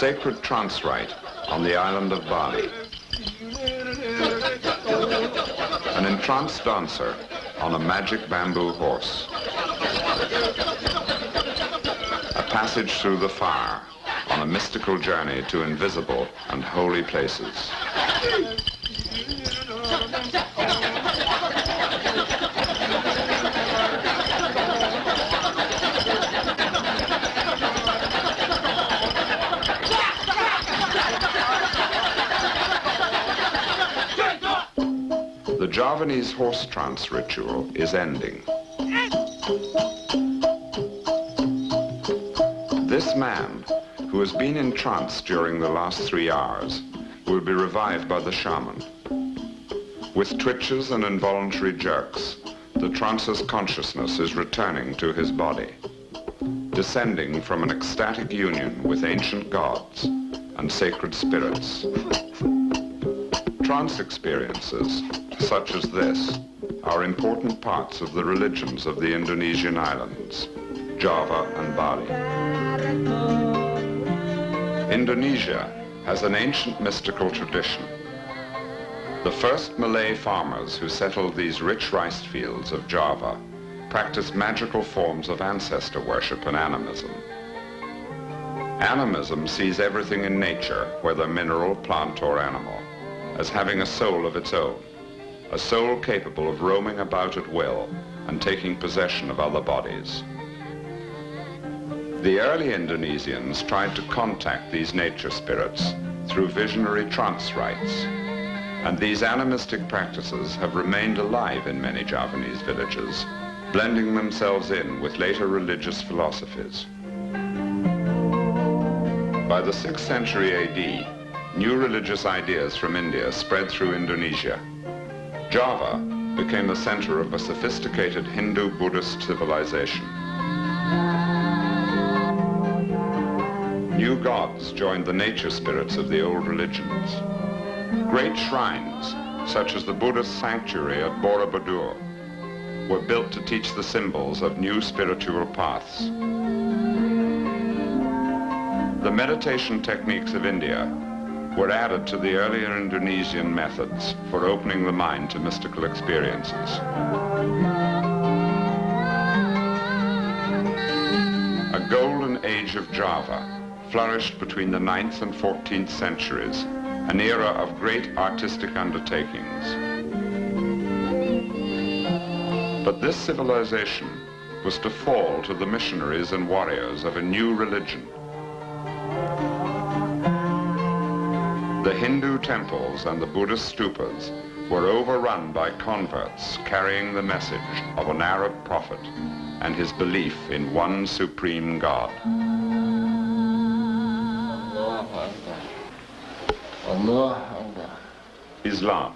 sacred trance rite on the island of Bali. An entranced dancer on a magic bamboo horse. A passage through the fire on a mystical journey to invisible and holy places. The Javanese horse trance ritual is ending. This man, who has been in trance during the last 3 hours, will be revived by the shaman. With twitches and involuntary jerks, the trance's consciousness is returning to his body, descending from an ecstatic union with ancient gods and sacred spirits. Trance experiences, such as this, are important parts of the religions of the Indonesian islands, Java and Bali. Indonesia has an ancient mystical tradition. The first Malay farmers who settled these rich rice fields of Java practiced magical forms of ancestor worship and animism. Animism sees everything in nature, whether mineral, plant, or animal, as having a soul of its own, a soul capable of roaming about at will and taking possession of other bodies. The early Indonesians tried to contact these nature spirits through visionary trance rites, and these animistic practices have remained alive in many Javanese villages, blending themselves in with later religious philosophies. By the 6th century AD, new religious ideas from India spread through Indonesia. Java became the center of a sophisticated Hindu-Buddhist civilization. New gods joined the nature spirits of the old religions. Great shrines, such as the Buddhist sanctuary at Borobudur, were built to teach the symbols of new spiritual paths. The meditation techniques of India were added to the earlier Indonesian methods for opening the mind to mystical experiences. A golden age of Java flourished between the 9th and 14th centuries, an era of great artistic undertakings. But this civilization was to fall to the missionaries and warriors of a new religion. The Hindu temples and the Buddhist stupas were overrun by converts carrying the message of an Arab prophet and his belief in one supreme God. Islam,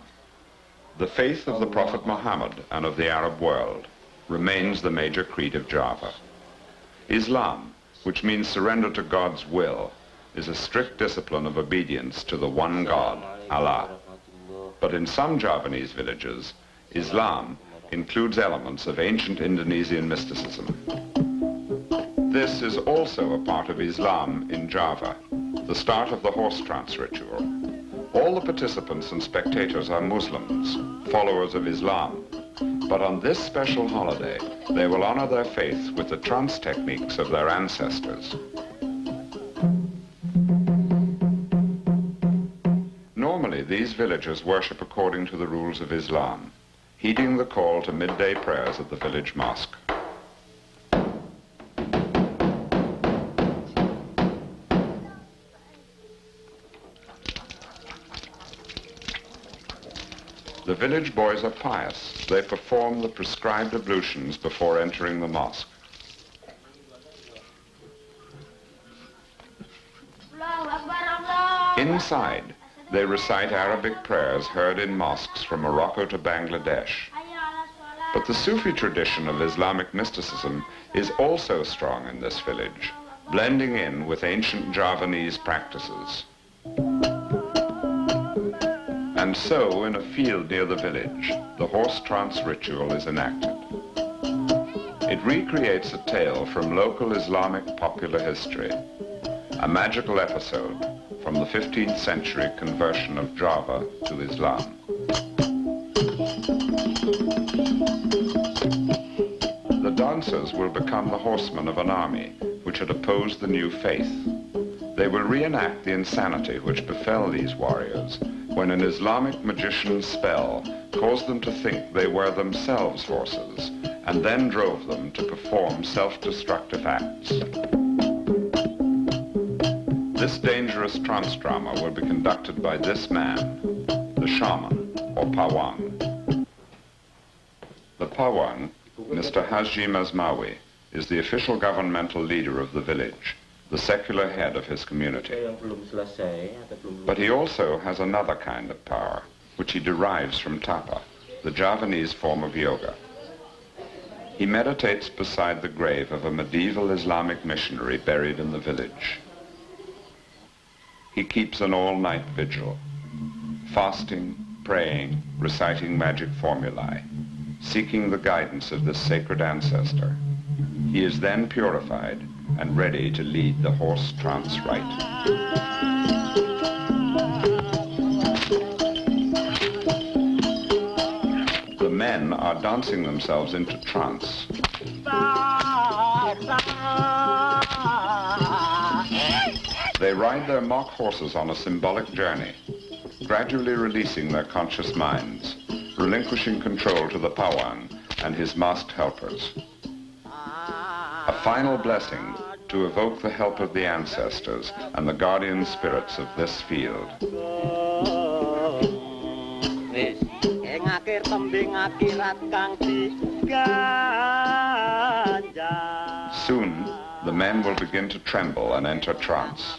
the faith of the Prophet Muhammad and of the Arab world, remains the major creed of Java. Islam, which means surrender to God's will, is a strict discipline of obedience to the one God, Allah. But in some Javanese villages, Islam includes elements of ancient Indonesian mysticism. This is also a part of Islam in Java, the start of the horse trance ritual. All the participants and spectators are Muslims, followers of Islam, but on this special holiday, they will honor their faith with the trance techniques of their ancestors. Normally, these villagers worship according to the rules of Islam, heeding the call to midday prayers at the village mosque. The village boys are pious. They perform the prescribed ablutions before entering the mosque. Inside, they recite Arabic prayers heard in mosques from Morocco to Bangladesh. But the Sufi tradition of Islamic mysticism is also strong in this village, blending in with ancient Javanese practices. And so, in a field near the village, the horse trance ritual is enacted. It recreates a tale from local Islamic popular history, a magical episode from the 15th century conversion of Java to Islam. The dancers will become the horsemen of an army which had opposed the new faith. They will reenact the insanity which befell these warriors when an Islamic magician's spell caused them to think they were themselves horses and then drove them to perform self-destructive acts. This dangerous trance drama will be conducted by this man, the shaman, or Pawang. The Pawang, Mr. Haji Mazmawi, is the official governmental leader of the village, the secular head of his community. But he also has another kind of power, which he derives from tapa, the Javanese form of yoga. He meditates beside the grave of a medieval Islamic missionary buried in the village. He keeps an all-night vigil, fasting, praying, reciting magic formulae, seeking the guidance of this sacred ancestor. He is then purified and ready to lead the horse trance rite. The men are dancing themselves into trance. They ride their mock horses on a symbolic journey, gradually releasing their conscious minds, relinquishing control to the Pawang and his masked helpers. A final blessing to evoke the help of the ancestors and the guardian spirits of this field. Soon, the men will begin to tremble and enter trance.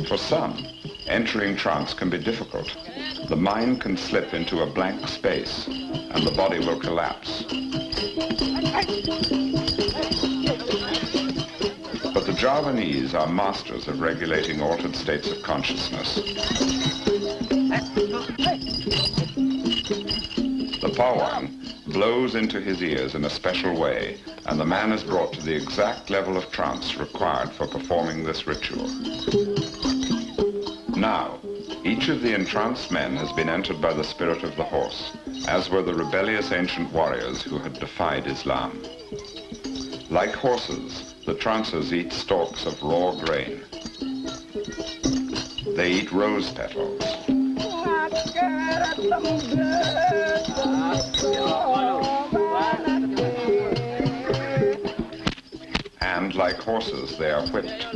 For some, entering trance can be difficult. The mind can slip into a blank space, and the body will collapse. But the Javanese are masters of regulating altered states of consciousness. The Pawang blows into his ears in a special way, and the man is brought to the exact level of trance required for performing this ritual. Now, each of the entranced men has been entered by the spirit of the horse, as were the rebellious ancient warriors who had defied Islam. Like horses, the trances eat stalks of raw grain. They eat rose petals. And like horses, they are whipped.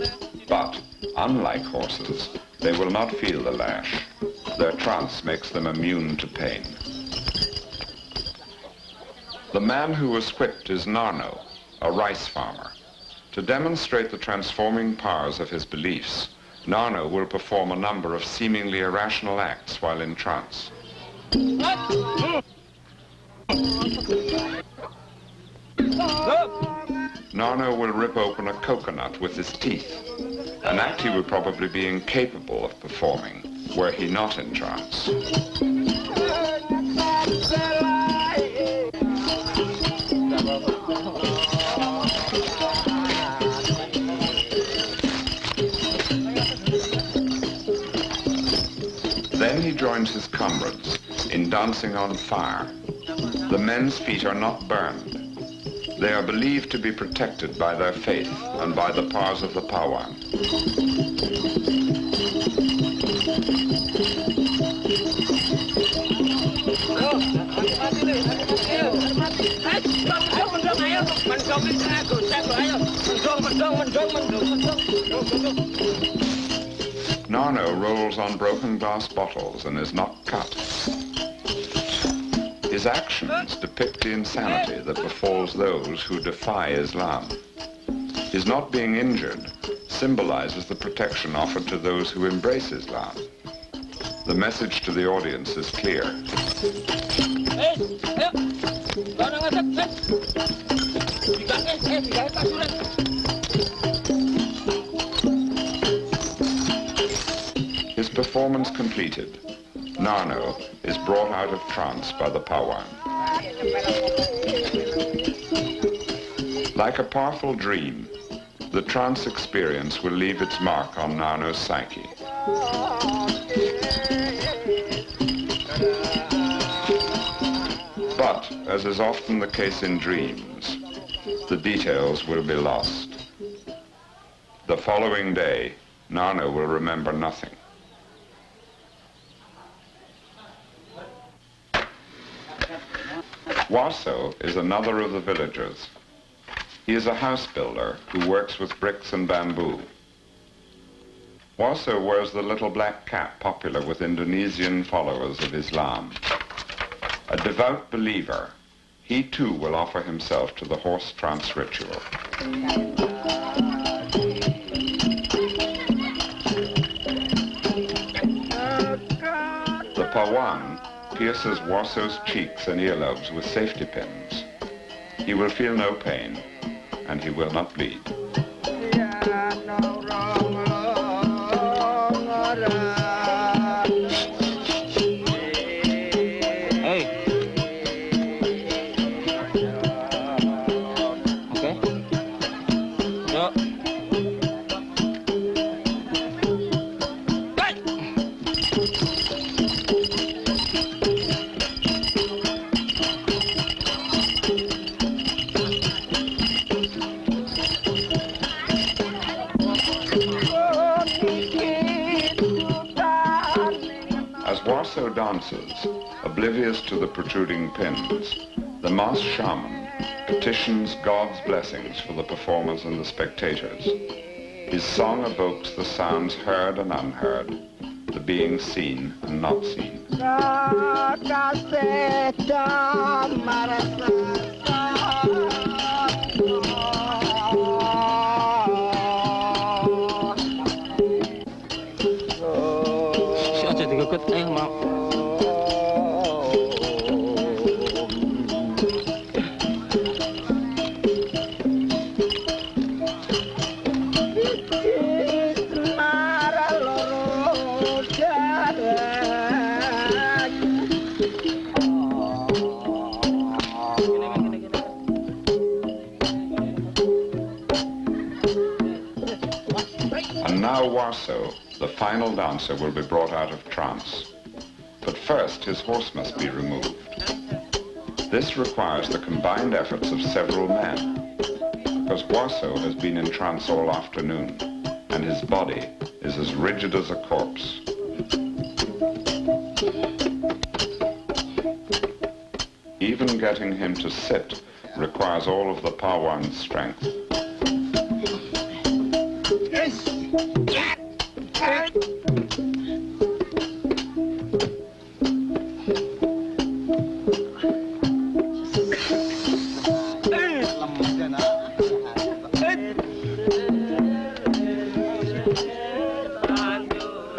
But, unlike horses, they will not feel the lash. Their trance makes them immune to pain. The man who was whipped is Narno, a rice farmer. To demonstrate the transforming powers of his beliefs, Narno will perform a number of seemingly irrational acts while in trance. Narno will rip open a coconut with his teeth, an act he would probably be incapable of performing were he not in trance. Then he joins his comrades in dancing on fire. The men's feet are not burned. They are believed to be protected by their faith and by the powers of the Pawang. Narno rolls on broken glass bottles and is not cut. His actions depict the insanity that befalls those who defy Islam. His not being injured symbolizes the protection offered to those who embrace Islam. The message to the audience is clear. performance completed, Narno is brought out of trance by the Pawan. Like a powerful dream, the trance experience will leave its mark on Narno's psyche. But, as is often the case in dreams, the details will be lost. The following day, Narno will remember nothing. Waso is another of the villagers. He is a house builder who works with bricks and bamboo. Waso wears the little black cap popular with Indonesian followers of Islam. A devout believer, he too will offer himself to the horse trance ritual. The Pawan pierces Waso's cheeks and earlobes with safety pins. He will feel no pain, and he will not bleed. Waso dances, oblivious to the protruding pins, the masked shaman petitions God's blessings for the performers and the spectators. His song evokes the sounds heard and unheard, the beings seen and not seen. And now Waso, the final dancer, will be brought out of trance. But first, his horse must be removed. This requires the combined efforts of several men, because Waso has been in trance all afternoon, and his body is as rigid as a corpse. Even getting him to sit requires all of the Pawan's strength.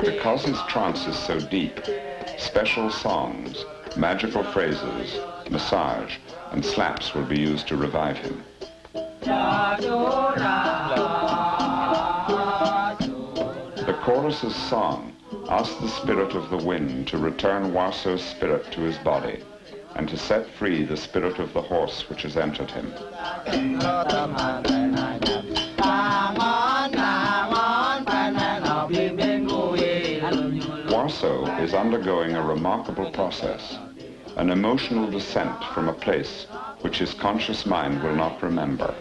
Because his trance is so deep, special songs, magical phrases, massage, and slaps will be used to revive him. The chorus's song asks the spirit of the wind to return Waso's spirit to his body and to set free the spirit of the horse which has entered him. Waso is undergoing a remarkable process, an emotional descent from a place which his conscious mind will not remember,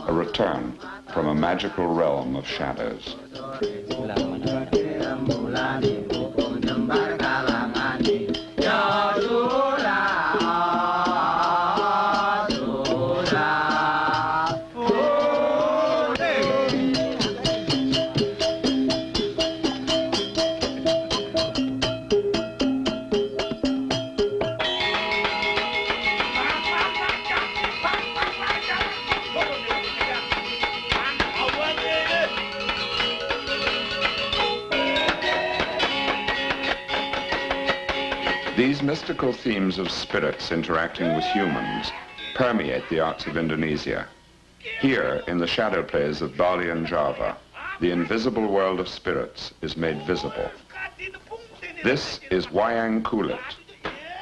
a return from a magical realm of shadows. These mystical themes of spirits interacting with humans permeate the arts of Indonesia. Here, in the shadow plays of Bali and Java, the invisible world of spirits is made visible. This is Wayang Kulit,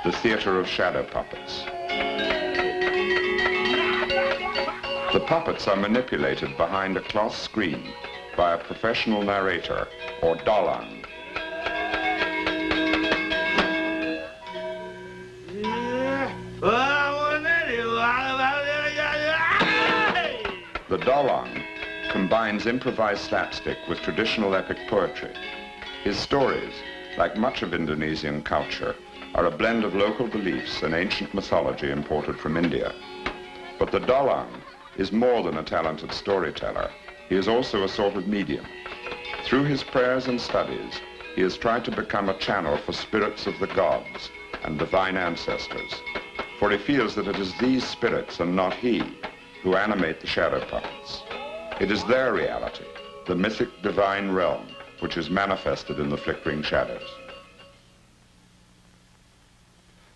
the theater of shadow puppets. The puppets are manipulated behind a cloth screen by a professional narrator, or dalang. The dalang combines improvised slapstick with traditional epic poetry. His stories, like much of Indonesian culture, are a blend of local beliefs and ancient mythology imported from India. But the dalang is more than a talented storyteller. He is also a sort of medium. Through his prayers and studies, he has tried to become a channel for spirits of the gods and divine ancestors, for he feels that it is these spirits and not he who animate the shadow puppets. It is their reality, the mythic divine realm, which is manifested in the flickering shadows.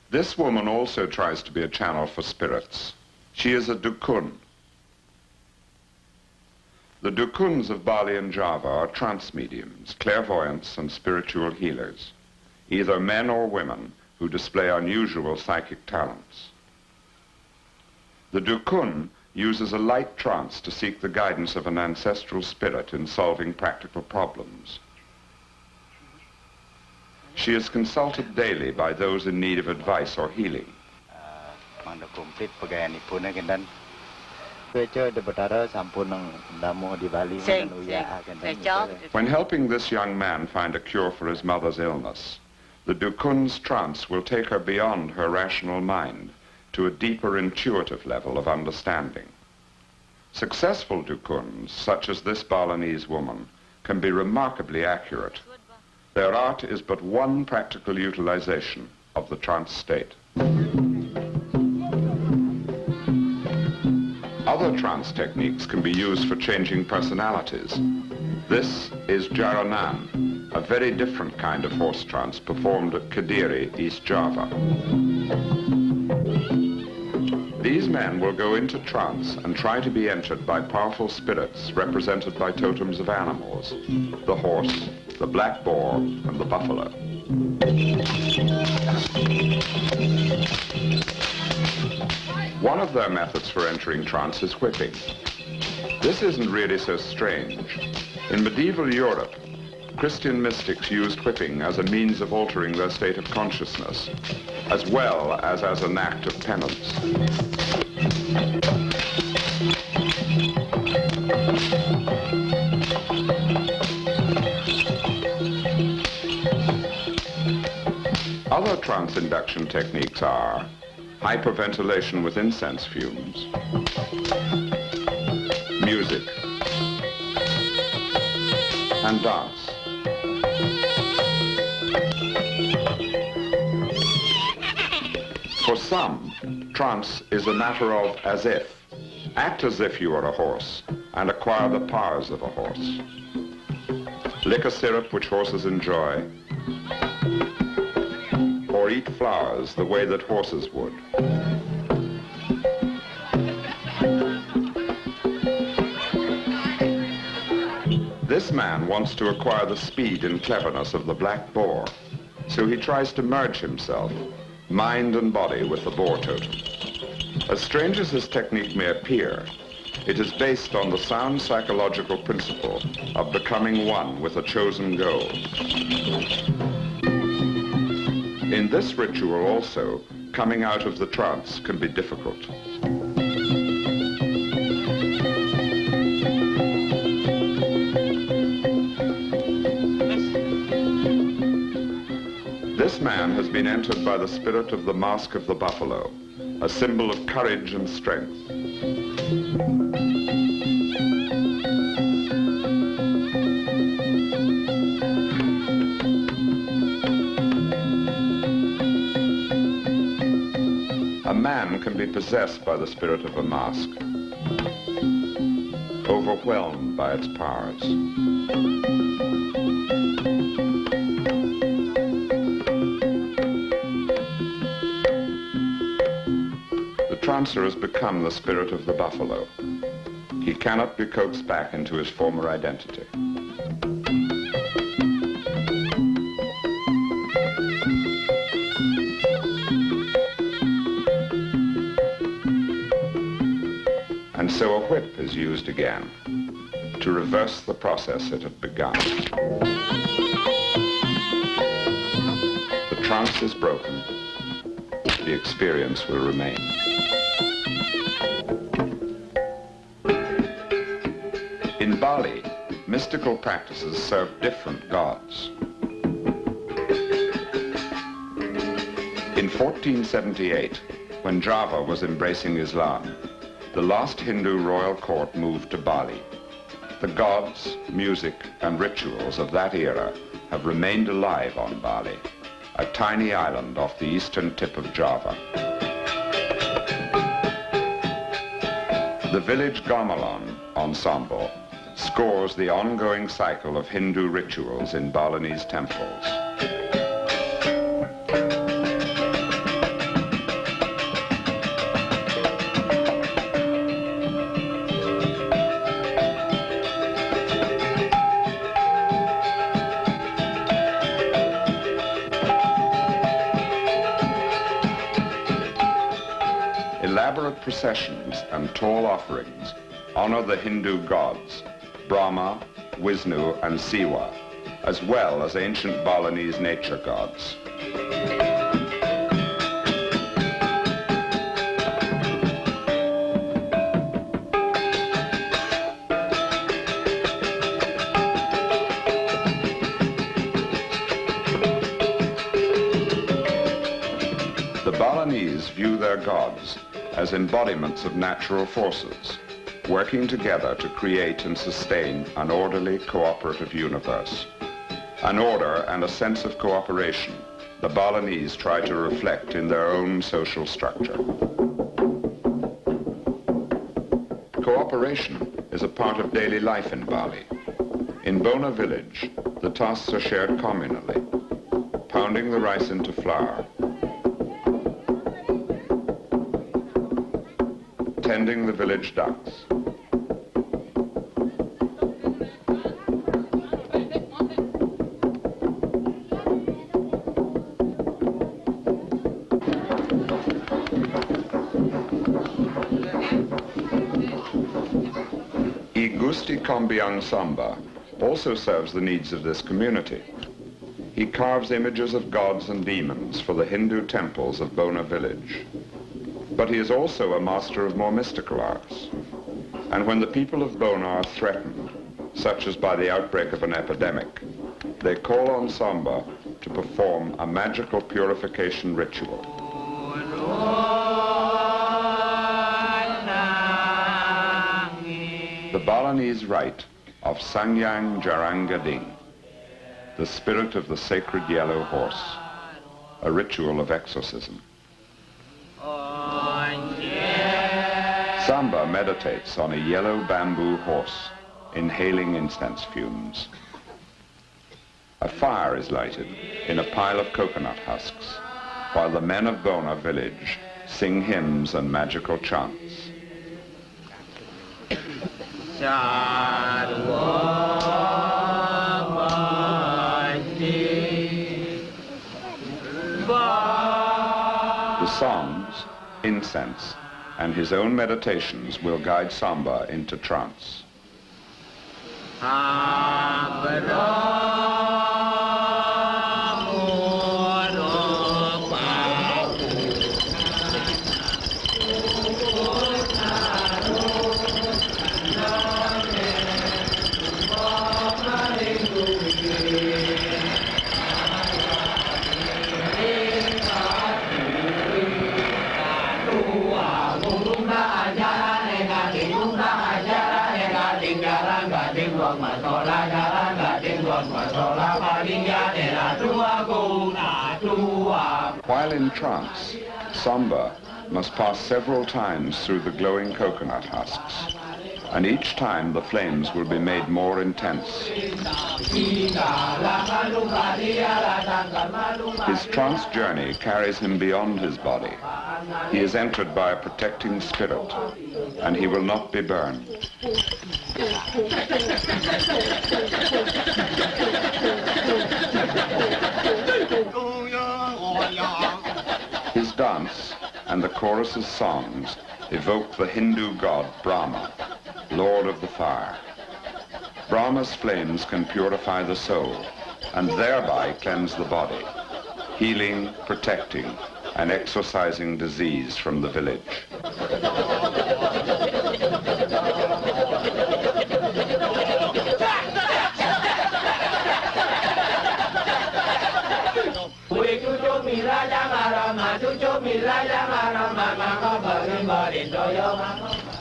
This woman also tries to be a channel for spirits. She is a dukun. The dukuns of Bali and Java are trance mediums, clairvoyants, and spiritual healers, either men or women who display unusual psychic talents. The dukun uses a light trance to seek the guidance of an ancestral spirit in solving practical problems. She is consulted daily by those in need of advice or healing. When helping this young man find a cure for his mother's illness, the dukun's trance will take her beyond her rational mind to a deeper intuitive level of understanding. Successful dukuns, such as this Balinese woman, can be remarkably accurate. Their art is but one practical utilization of the trance state. Other trance techniques can be used for changing personalities. This is Jaranan, a very different kind of horse trance performed at Kediri, East Java. These men will go into trance and try to be entered by powerful spirits represented by totems of animals, the horse, the black boar, and the buffalo. One of their methods for entering trance is whipping. This isn't really so strange. In medieval Europe, Christian mystics used whipping as a means of altering their state of consciousness, as well as an act of penance. Other trance induction techniques are hyperventilation with incense fumes, music, and dance. For some, trance is a matter of as if. Act as if you are a horse and acquire the powers of a horse. Lick a syrup which horses enjoy, or eat flowers the way that horses would. This man wants to acquire the speed and cleverness of the black boar, so he tries to merge himself, mind and body, with the boar totem. As strange as this technique may appear, it is based on the sound psychological principle of becoming one with a chosen goal. In this ritual also, coming out of the trance can be difficult. This man has been entered by the spirit of the mask of the buffalo, a symbol of courage and strength. A man can be possessed by the spirit of a mask, overwhelmed by its powers. The trancer has become the spirit of the buffalo. He cannot be coaxed back into his former identity. So a whip is used again to reverse the process it had begun. The trance is broken. The experience will remain. In Bali, mystical practices serve different gods. In 1478, when Java was embracing Islam, the last Hindu royal court moved to Bali. The gods, music, and rituals of that era have remained alive on Bali, a tiny island off the eastern tip of Java. The village gamelan ensemble scores the ongoing cycle of Hindu rituals in Balinese temples. Elaborate processions and tall offerings honor the Hindu gods, Brahma, Vishnu, and Siva, as well as ancient Balinese nature gods. The Balinese view their gods as embodiments of natural forces, working together to create and sustain an orderly, cooperative universe. An order and a sense of cooperation the Balinese try to reflect in their own social structure. Cooperation is a part of daily life in Bali. In Bona village, the tasks are shared communally, pounding the rice into flour, tending the village ducks, Gusti Kombiang Samba also serves the needs of this community. He carves images of gods and demons for the Hindu temples of Bona village. But he is also a master of more mystical arts. And when the people of Bona are threatened, such as by the outbreak of an epidemic, they call on Samba to perform a magical purification ritual. The Balinese rite of Sangyang Jarangading, the spirit of the sacred yellow horse, a ritual of exorcism. Samba meditates on a yellow bamboo horse, inhaling incense fumes. A fire is lighted in a pile of coconut husks, while the men of Bona village sing hymns and magical chants. The songs, incense, and his own meditations will guide Samba into trance. While in trance, Samba must pass several times through the glowing coconut husks, and each time the flames will be made more intense. His trance journey carries him beyond his body. He is entered by a protecting spirit, and he will not be burned. His dance and the chorus's songs evoke the Hindu god Brahma, lord of the fire. Brahma's flames can purify the soul and thereby cleanse the body, healing, protecting, and exorcising disease from the village.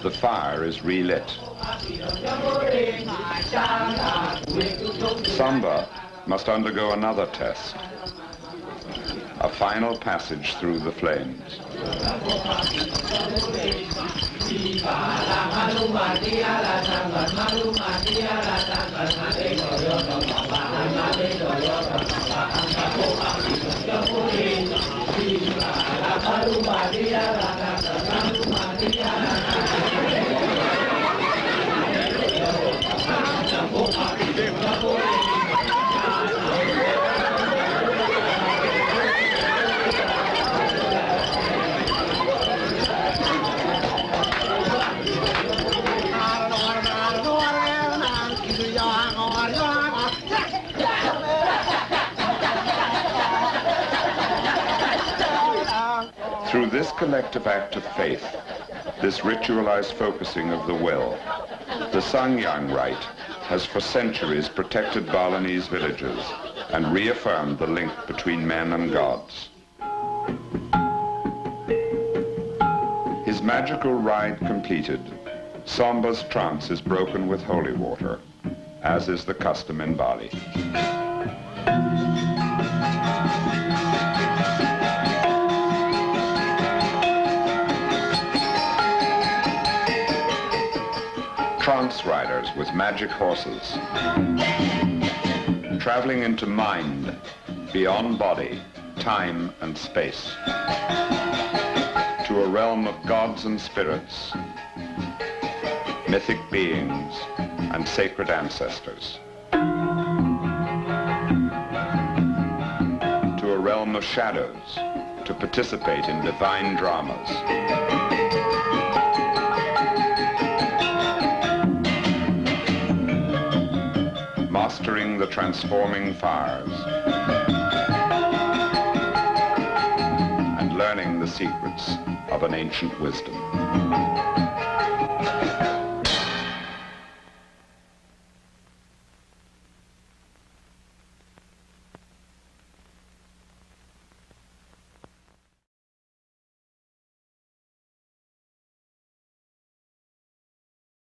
The fire is relit. Samba must undergo another test, a final passage through the flames. Through this collective act of faith, this ritualized focusing of the will, the Sangyang rite has for centuries protected Balinese villages and reaffirmed the link between men and gods. His magical ride completed, Samba's trance is broken with holy water, as is the custom in Bali. Trance riders with magic horses, traveling into mind, beyond body, time and space, to a realm of gods and spirits, mythic beings, and sacred ancestors, to a realm of shadows, to participate in divine dramas. Mastering the transforming fires and learning the secrets of an ancient wisdom.